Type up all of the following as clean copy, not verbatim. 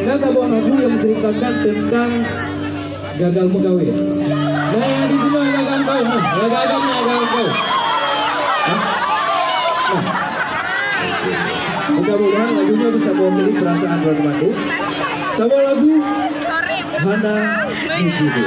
Nada buah lagu yang menceritakan tentang gagal mengkawin. Nah yang di sini gagal kawin, nah gagal kawin. Nah, mudah-mudahan lagunya bisa memberi perasaan romantis. Sama lagu Hana Mujudo.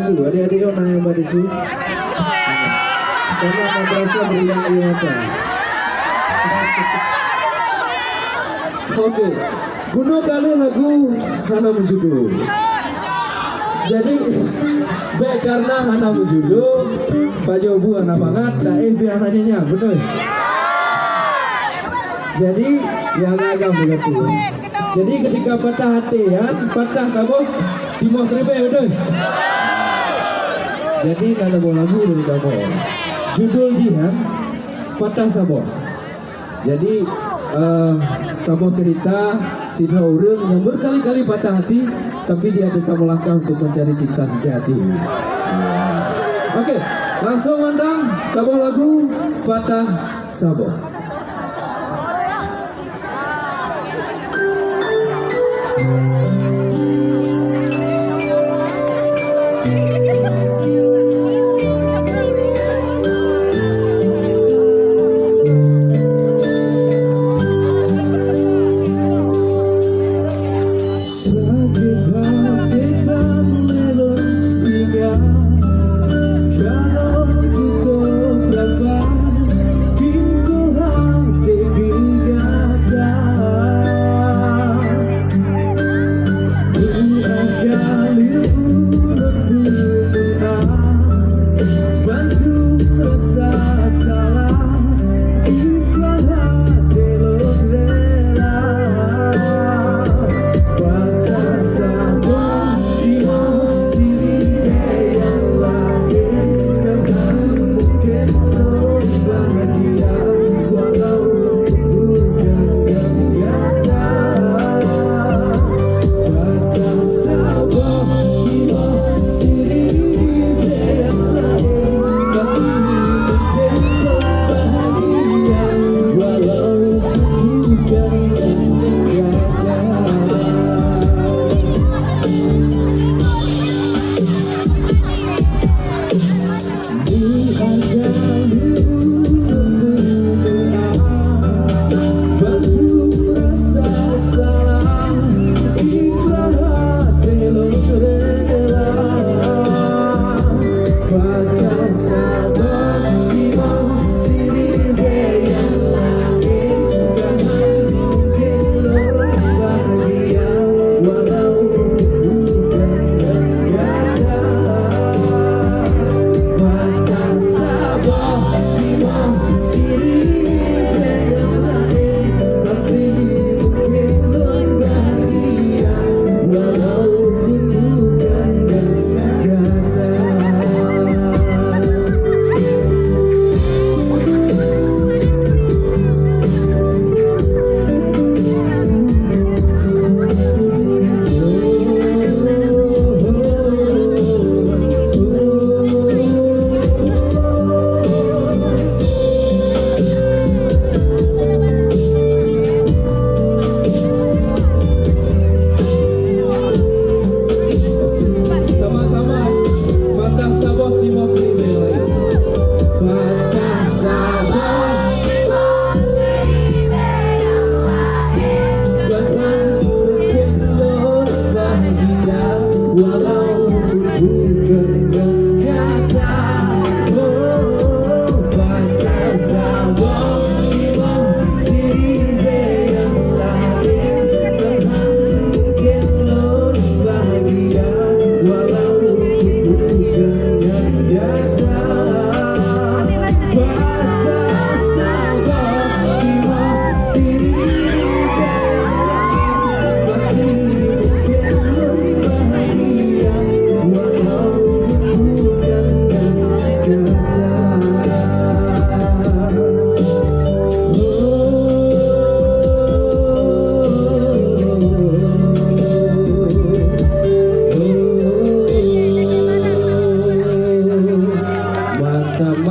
Adik-adik yang nanya Mbak Desu karena madrasah berilang ayata. Oke, guna kali lagu Hana Mujudo. Jadi baik karena Hana Mujudo Pak Jobu anak banget, dae biar nanyanya, betul? Jadi ya gagal begitu. Jadi ketika patah hati ya, patah kamu timah terima betul. Jadi nada bola lagu dari kamu. Judul jihan patah sabor. Jadi sabor cerita Sidra Urung yang berkali-kali patah hati, tapi dia tetap melangkah untuk mencari cinta sejati. Oke, langsung mandang sabor lagu patah sabor.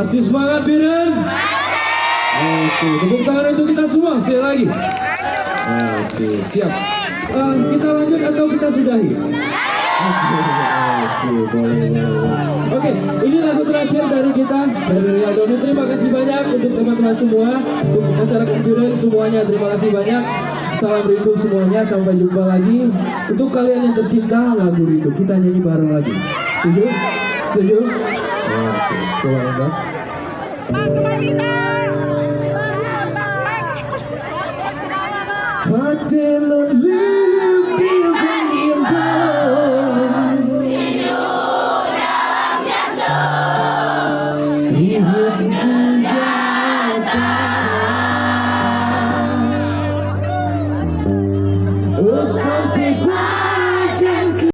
Masih semangat Biren? Oke, tepuk tangan untuk kita semua sekali lagi. Oke, siap. Kita lanjut atau kita sudahi? Oke, ini lagu terakhir dari kita, dari Real Doni. Terima kasih banyak untuk teman-teman semua, untuk masyarakat Biren semuanya. Terima kasih banyak. Salam rindu semuanya. Sampai jumpa lagi. Untuk kalian yang tercinta, lagu rindu kita nyanyi bareng lagi. Setuju? Setuju? Oke, coba enggak? sampai